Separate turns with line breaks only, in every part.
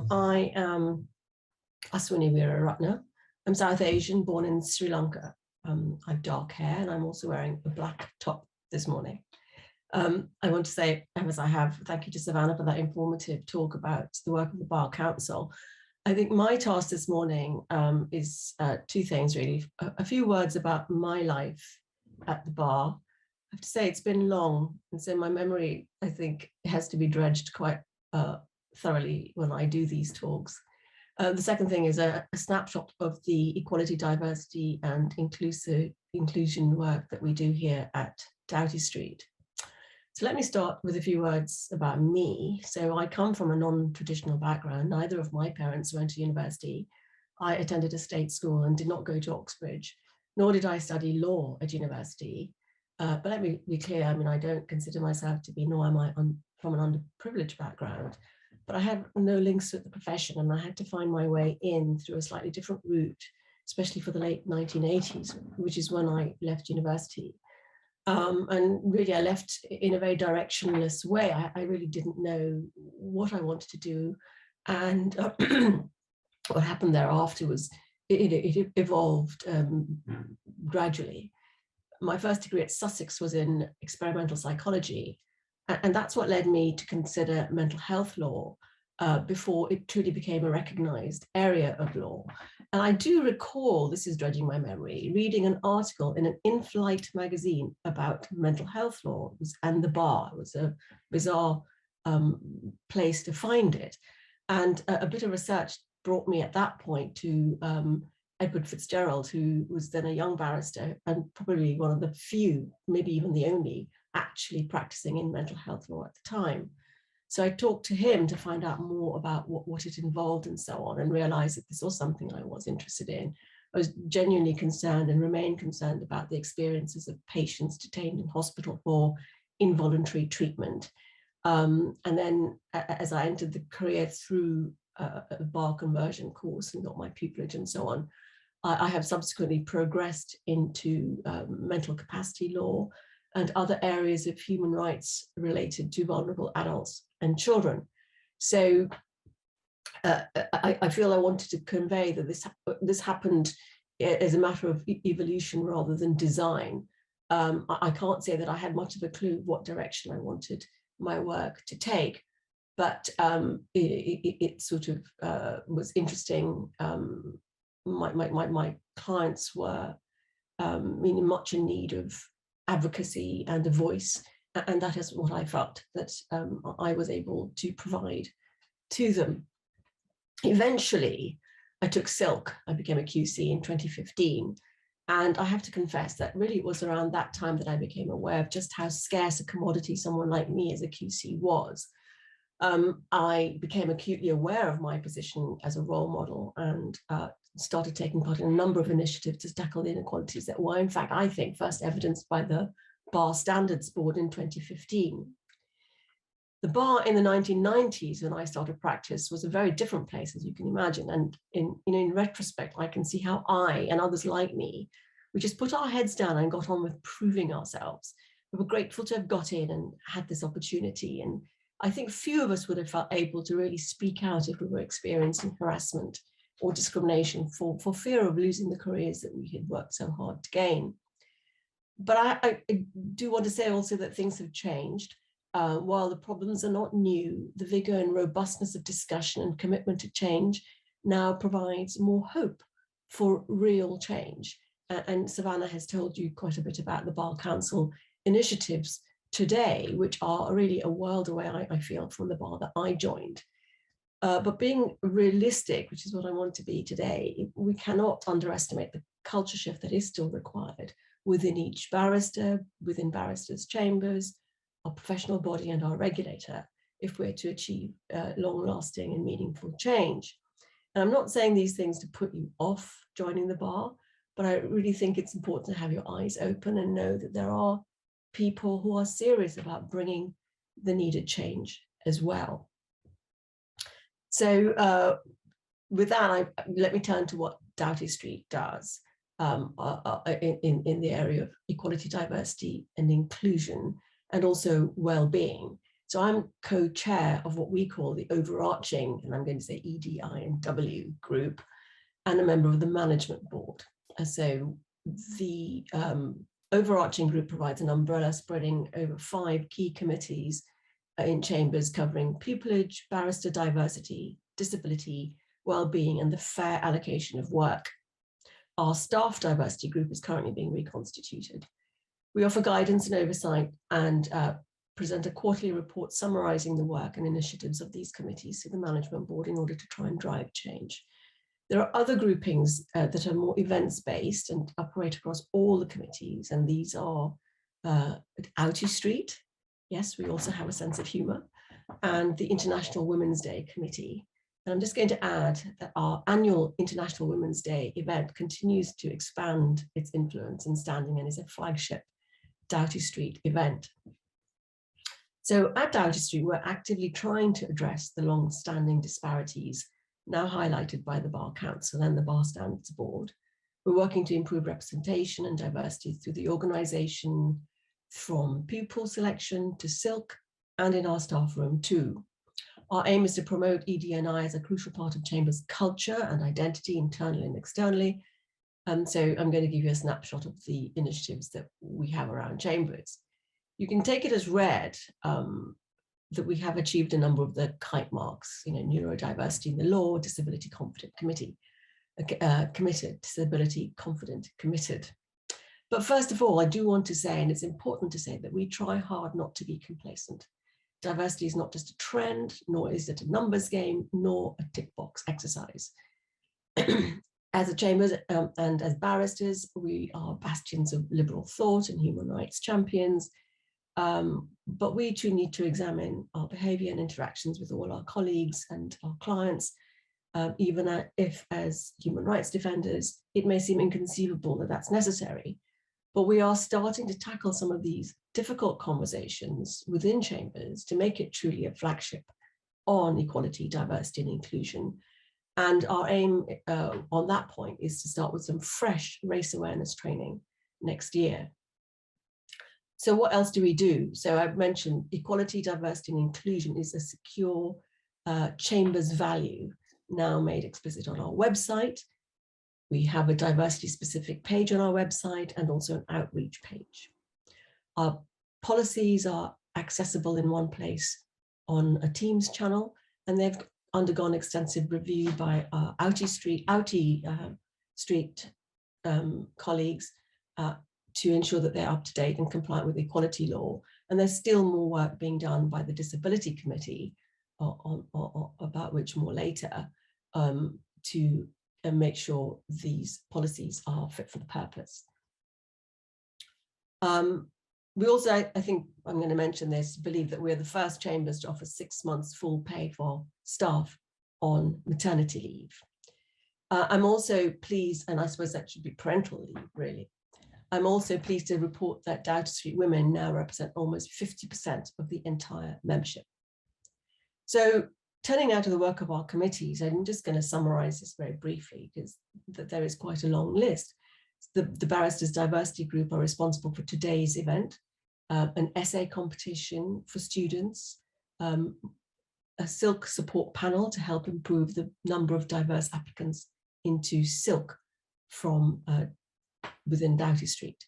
I am Aswini Weereratne. I'm South Asian, born in Sri Lanka. I have dark hair and I'm also wearing a black top this morning. I want to say, as I have, thank you to Savannah for that informative talk about the work of the Bar Council. I think my task this morning is two things really. A few words about my life at the bar. I have to say it's been long, and so my memory, I think, has to be dredged quite thoroughly when I do these talks. The second thing is a snapshot of the equality, diversity, and inclusion work that we do here at Doughty Street. So let me start with a few words about me. So I come from a non-traditional background. Neither of my parents went to university. I attended a state school and did not go to Oxbridge, nor did I study law at university. But let me be clear, I mean, I don't consider myself to be, nor am I from an underprivileged background, but I have no links with the profession and I had to find my way in through a slightly different route, especially for the late 1980s, which is when I left university. And really, I left in a very directionless way. I really didn't know what I wanted to do. And what happened thereafter was it evolved gradually. My first degree at Sussex was in experimental psychology. And that's what led me to consider mental health law before it truly became a recognized area of law. And I do recall, this is dredging my memory, reading an article in an in-flight magazine about mental health law and the bar. It was a bizarre place to find it. And a bit of research brought me at that point to Edward Fitzgerald, who was then a young barrister and probably one of the few, maybe even the only, actually practicing in mental health law at the time. So I talked to him to find out more about what it involved and so on, and realized that this was something I was interested in. I was genuinely concerned and remain concerned about the experiences of patients detained in hospital for involuntary treatment. And then as I entered the career through a bar conversion course and got my pupillage and so on, I have subsequently progressed into mental capacity law and other areas of human rights related to vulnerable adults and children. So I feel I wanted to convey that this happened as a matter of evolution rather than design. I can't say that I had much of a clue what direction I wanted my work to take, but it sort of was interesting. My clients were much in need of advocacy and a voice, and that is what I felt that I was able to provide to them. Eventually, I took silk. I became a QC in 2015, and I have to confess that really it was around that time that I became aware of just how scarce a commodity someone like me as a QC was. I became acutely aware of my position as a role model and started taking part in a number of initiatives to tackle the inequalities that were, in fact, I think, first evidenced by the Bar Standards Board in 2015. The bar in the 1990s, when I started practice, was a very different place, as you can imagine. And in retrospect, I can see how I and others like me, we just put our heads down and got on with proving ourselves. We were grateful to have got in and had this opportunity. And I think few of us would have felt able to really speak out if we were experiencing harassment or discrimination for fear of losing the careers that we had worked so hard to gain. But I do want to say also that things have changed. While the problems are not new, the vigor and robustness of discussion and commitment to change now provides more hope for real change. And Savannah has told you quite a bit about the Bar Council initiatives today, which are really a world away, I feel, from the bar that I joined. But being realistic, which is what I want to be today, we cannot underestimate the culture shift that is still required within each barrister, within barristers' chambers, our professional body and our regulator, if we're to achieve long-lasting and meaningful change. And I'm not saying these things to put you off joining the bar, but I really think it's important to have your eyes open and know that there are people who are serious about bringing the needed change as well. So with that, let me turn to what Doughty Street does in the area of equality, diversity, and inclusion, and also well-being. So I'm co-chair of what we call the overarching, and I'm going to say EDI and W group, and a member of the management board. So the overarching group provides an umbrella spreading over 5 key committees in Chambers, covering pupillage, barrister diversity, disability, well-being, and the fair allocation of work. Our staff diversity group is currently being reconstituted. We offer guidance and oversight and present a quarterly report summarising the work and initiatives of these committees to the management board in order to try and drive change. There are other groupings that are more events-based and operate across all the committees, and these are Outie Street. Yes, we also have a sense of humour, and the International Women's Day Committee. And I'm just going to add that our annual International Women's Day event continues to expand its influence and standing, and is a flagship Doughty Street event. So at Doughty Street, we're actively trying to address the long-standing disparities now highlighted by the Bar Council and the Bar Standards Board. We're working to improve representation and diversity through the organisation from pupil selection to silk, and in our staff room too. Our aim is to promote ED&I as a crucial part of Chambers' culture and identity, internally and externally. So I'm going to give you a snapshot of the initiatives that we have around Chambers. You can take it as read that we have achieved a number of the kite marks, neurodiversity in the law, disability confident committed, disability confident committed. But first of all, I do want to say, and it's important to say, that we try hard not to be complacent. Diversity is not just a trend, nor is it a numbers game, nor a tick box exercise. As a Chambers and as barristers, we are bastions of liberal thought and human rights champions. But we too need to examine our behaviour and interactions with all our colleagues and our clients, even if as human rights defenders, it may seem inconceivable that that's necessary. But we are starting to tackle some of these difficult conversations within Chambers to make it truly a flagship on equality, diversity and inclusion. And our aim on that point is to start with some fresh race awareness training next year. So what else do we do? So I've mentioned equality, diversity and inclusion is a secure Chambers value now made explicit on our website. We have a diversity specific page on our website and also an outreach page. Our policies are accessible in one place on a Teams channel, and they've undergone extensive review by our Outie Street colleagues to ensure that they're up to date and compliant with equality law. And there's still more work being done by the Disability Committee, about which more later, to make sure these policies are fit for the purpose. We also, I think I'm going to mention this, believe that we're the first Chambers to offer 6 months full pay for staff on maternity leave. I'm also pleased, and I suppose that should be parental leave really. I'm also pleased to report that Doughty Street women now represent almost 50% of the entire membership. So turning now to the work of our committees, I'm just going to summarize this very briefly because there is quite a long list. The Barristers Diversity Group are responsible for today's event, an essay competition for students, a silk support panel to help improve the number of diverse applicants into silk from within Doughty Street.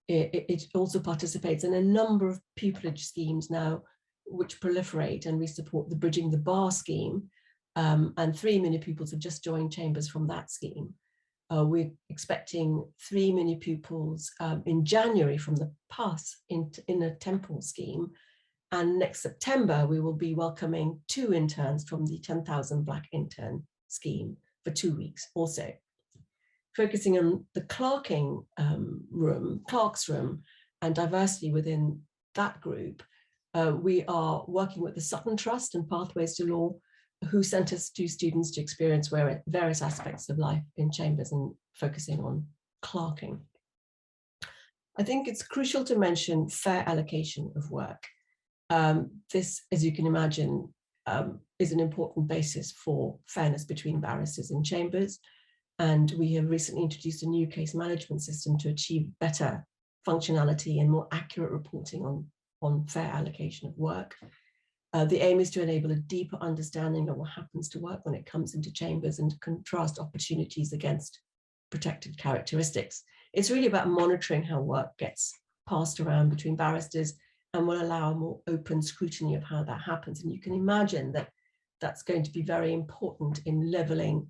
It also participates in a number of pupillage schemes now which proliferate, and we support the Bridging the Bar scheme, and 3 mini pupils have just joined Chambers from that scheme. We're expecting 3 mini pupils in January from the PASS in a Temple scheme, and next September we will be welcoming 2 interns from the 10,000 Black Intern scheme for 2 weeks also. Focusing on the clerks room and diversity within that group, we are working with the Sutton Trust and Pathways to Law, who sent us 2 students to experience various aspects of life in Chambers and focusing on clerking. I think it's crucial to mention fair allocation of work. This, as you can imagine, is an important basis for fairness between barristers in Chambers. And we have recently introduced a new case management system to achieve better functionality and more accurate reporting on fair allocation of work. The aim is to enable a deeper understanding of what happens to work when it comes into chambers and to contrast opportunities against protected characteristics. It's really about monitoring how work gets passed around between barristers and will allow a more open scrutiny of how that happens. And you can imagine that that's going to be very important in leveling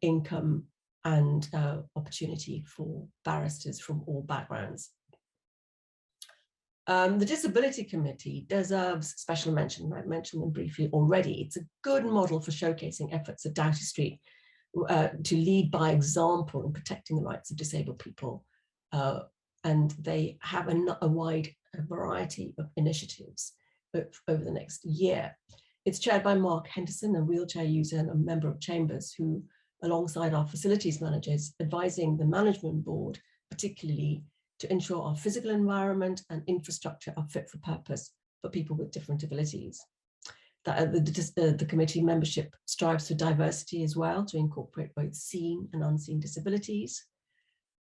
income and opportunity for barristers from all backgrounds. The Disability Committee deserves special mention. I mentioned them briefly already. It's a good model for showcasing efforts at Doughty Street to lead by example in protecting the rights of disabled people. And they have a wide variety of initiatives over the next year. It's chaired by Mark Henderson, a wheelchair user and a member of Chambers, who, alongside our facilities managers, advising the management board, particularly to ensure our physical environment and infrastructure are fit for purpose for people with different abilities. The committee membership strives for diversity as well, to incorporate both seen and unseen disabilities.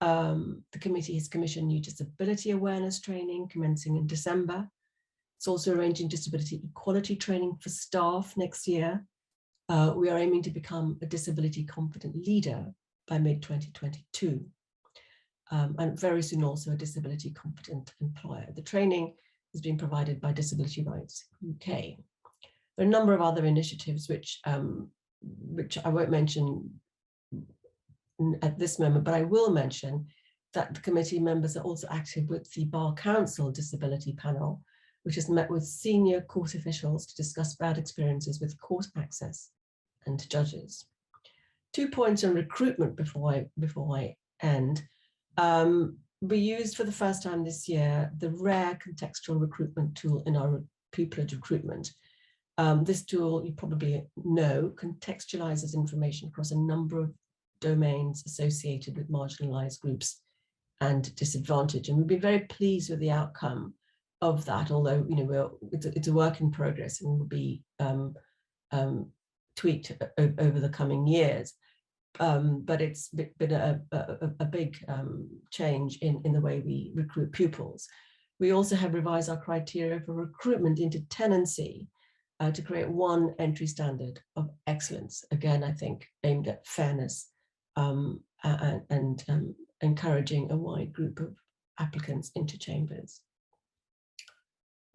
The committee has commissioned new disability awareness training commencing in December. It's also arranging disability equality training for staff next year. We are aiming to become a disability confident leader by mid-2022. And very soon also a disability confident employer. The training is being provided by Disability Rights UK. There are a number of other initiatives which I won't mention at this moment, but I will mention that the committee members are also active with the Bar Council Disability Panel, which has met with senior court officials to discuss bad experiences with court access and judges. 2 points on recruitment before I end. We used for the first time this year the rare contextual recruitment tool in our pupillage recruitment. This tool, you probably know, contextualizes information across a number of domains associated with marginalized groups and disadvantage. And we've been very pleased with the outcome of that, although it's a work in progress and will be tweaked over the coming years. But it's been a big change in the way we recruit pupils. We also have revised our criteria for recruitment into tenancy to create one entry standard of excellence. Again, I think aimed at fairness and encouraging a wide group of applicants into Chambers.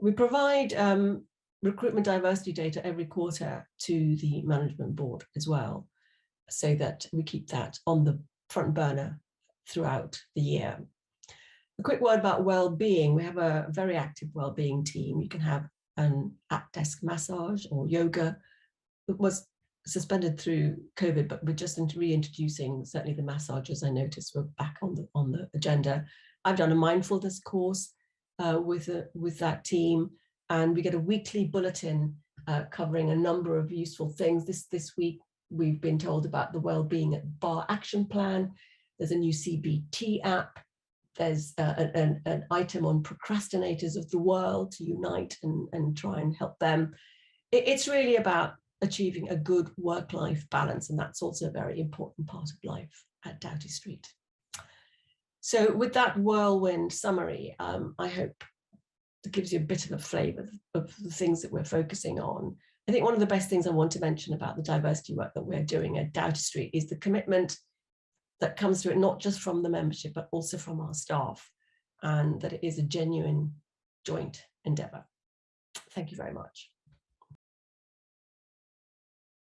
We provide recruitment diversity data every quarter to the management board as well, so that we keep that on the front burner throughout the year. A quick word about well-being. We have a very active well-being team. You can have an at-desk massage or yoga. It was suspended through COVID, but we're just reintroducing, certainly the massages I noticed were back on the agenda. I've done a mindfulness course with that team, and we get a weekly bulletin covering a number of useful things. This week, we've been told about the Wellbeing at Bar Action Plan. There's a new CBT app. There's an item on procrastinators of the world to unite and try and help them. It's really about achieving a good work-life balance, and that's also a very important part of life at Doughty Street. So with that whirlwind summary, I hope it gives you a bit of a flavour of the things that we're focusing on. I think one of the best things I want to mention about the diversity work that we're doing at Doughty Street is the commitment that comes to it, not just from the membership, but also from our staff, and that it is a genuine joint endeavour. Thank you very much.